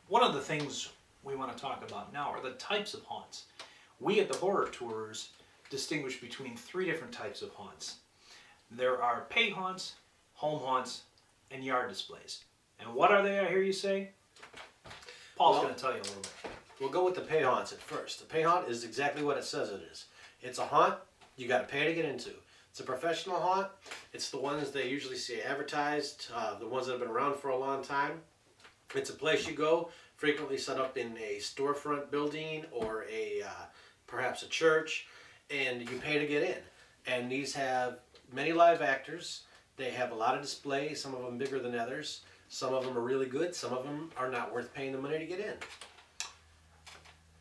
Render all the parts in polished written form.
One of the things we want to talk about now are the types of haunts. We at the Horror Tours distinguish between three different types of haunts. There are pay haunts, home haunts, and yard displays. And what are they, I hear you say? Paul's going to tell you a little bit. We'll go with the pay haunts at first. The pay haunt is exactly what it says it is. It's a haunt you got to pay to get into. It's a professional haunt. It's the ones they usually see advertised, the ones that have been around for a long time. It's a place you go, frequently set up in a storefront building or perhaps a church, and you pay to get in. And these have many live actors. They have a lot of displays, some of them bigger than others. Some of them are really good, some of them are not worth paying the money to get in.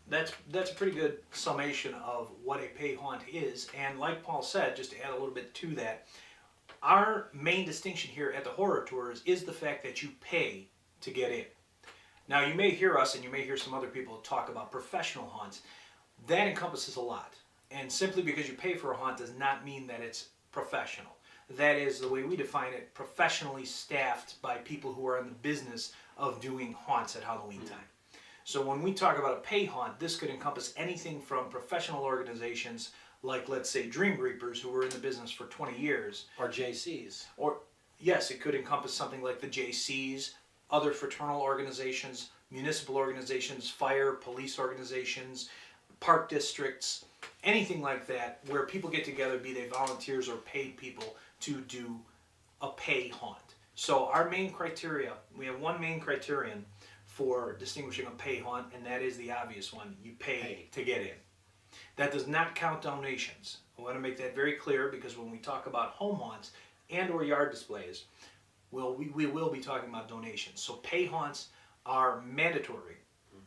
That's a pretty good summation of what a pay haunt is. And like Paul said, just to add a little bit to that, our main distinction here at the Horror Tours is the fact that you pay to get in. Now you may hear us and you may hear some other people talk about professional haunts. That encompasses a lot. And simply because you pay for a haunt does not mean that it's professional. That is the way we define it, professionally staffed by people who are in the business of doing haunts at Halloween time. So when we talk about a pay haunt, this could encompass anything from professional organizations like, let's say, Dream Reapers, who were in the business for 20 years. Or JCs. Or, yes, it could encompass something like the JCs, other fraternal organizations, municipal organizations, fire, police organizations, park districts, anything like that where people get together, be they volunteers or paid people, to do a pay haunt. So our main criteria, we have one main criterion for distinguishing a pay haunt, and that is the obvious one. You pay to get in. That does not count donations. I want to make that very clear, because when we talk about home haunts and or yard displays, we will be talking about donations. So pay haunts are mandatory.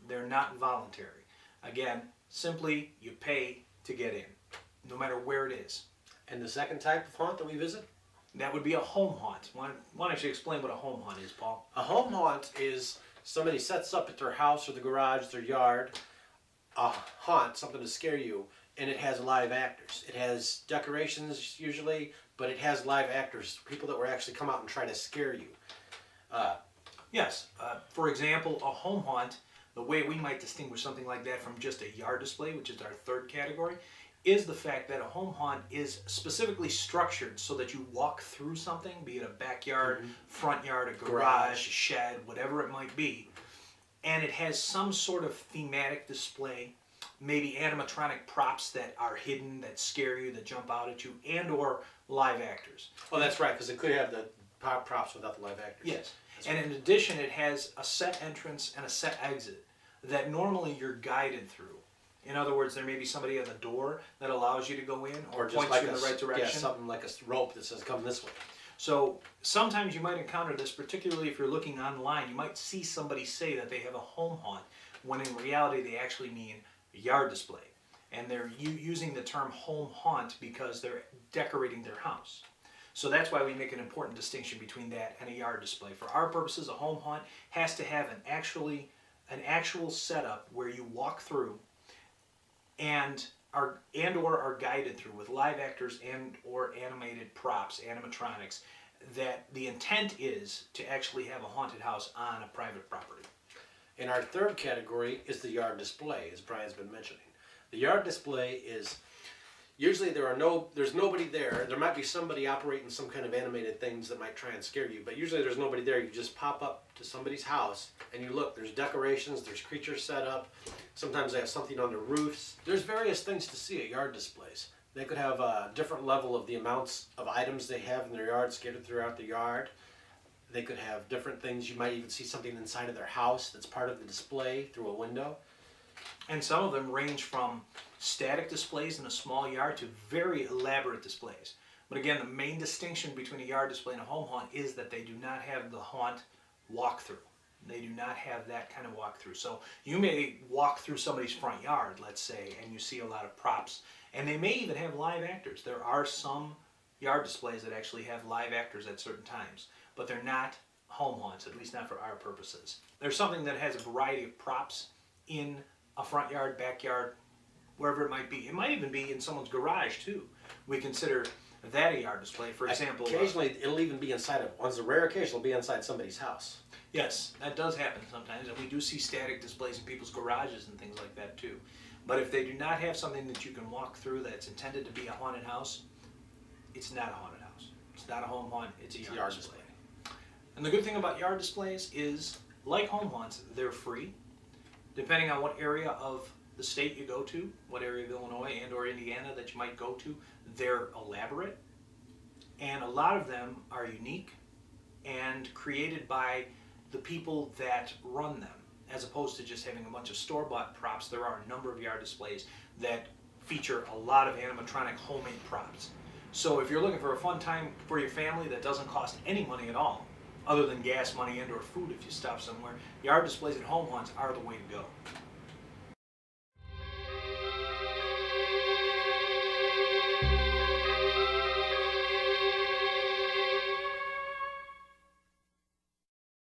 They're not voluntary. Again, simply you pay to get in, no matter where it is. And the second type of haunt that we visit? That would be a home haunt. Why don't you explain what a home haunt is, Paul? A home haunt is somebody sets up at their house or the garage, their yard, a haunt, something to scare you, and it has live actors. It has decorations usually, but it has live actors, people that will actually come out and try to scare you. Yes. For example, a home haunt, the way we might distinguish something like that from just a yard display, which is our third category, is the fact that a home haunt is specifically structured so that you walk through something, be it a backyard, front yard, a garage, a shed, whatever it might be, and it has some sort of thematic display, maybe animatronic props that are hidden, that scare you, that jump out at you, and or live actors. Oh, that's right, because it could have the props without the live actors. Yes. And in addition, it has a set entrance and a set exit that normally you're guided through. In other words, there may be somebody at the door that allows you to go in or just points like you in the right direction. Yeah, something like a rope that says come this way. So sometimes you might encounter this, particularly if you're looking online. You might see somebody say that they have a home haunt, when in reality they actually mean yard display. And they're using the term home haunt because they're decorating their house. So that's why we make an important distinction between that and a yard display. For our purposes, a home haunt has to have an actual setup where you walk through and or are guided through with live actors and or animated props, animatronics, that the intent is to actually have a haunted house on a private property. And our third category is the yard display, as Brian's been mentioning. The yard display is usually there's nobody there. There might be somebody operating some kind of animated things that might try and scare you, but usually there's nobody there. You just pop up to somebody's house and you look. There's decorations, there's creatures set up. Sometimes they have something on the roofs. There's various things to see at yard displays. They could have a different level of the amounts of items they have in their yard scattered throughout the yard. They could have different things. You might even see something inside of their house that's part of the display through a window. And some of them range from static displays in a small yard to very elaborate displays. But again, the main distinction between a yard display and a home haunt is that they do not have the haunt walkthrough. They do not have that kind of walkthrough. So you may walk through somebody's front yard, let's say, and you see a lot of props. And they may even have live actors. There are some yard displays that actually have live actors at certain times, but they're not home haunts, at least not for our purposes. There's something that has a variety of props in a front yard, backyard, wherever it might be. It might even be in someone's garage too. We consider that a yard display. For example, occasionally it'll even be inside of, on a rare occasion, it'll be inside somebody's house. yes, that does happen sometimes, and we do see static displays in people's garages and things like that too. But if they do not have something that you can walk through that's intended to be a haunted house, it's not a haunted house. It's not a home haunt, it's a yard display. And the good thing about yard displays is, like home haunts, they're free. Depending on what area of the state you go to, what area of Illinois and or Indiana that you might go to, they're elaborate. And a lot of them are unique and created by the people that run them, as opposed to just having a bunch of store-bought props. There are a number of yard displays that feature a lot of animatronic homemade props. So if you're looking for a fun time for your family that doesn't cost any money at all, other than gas money and or food if you stop somewhere, yard displays at home haunts are the way to go.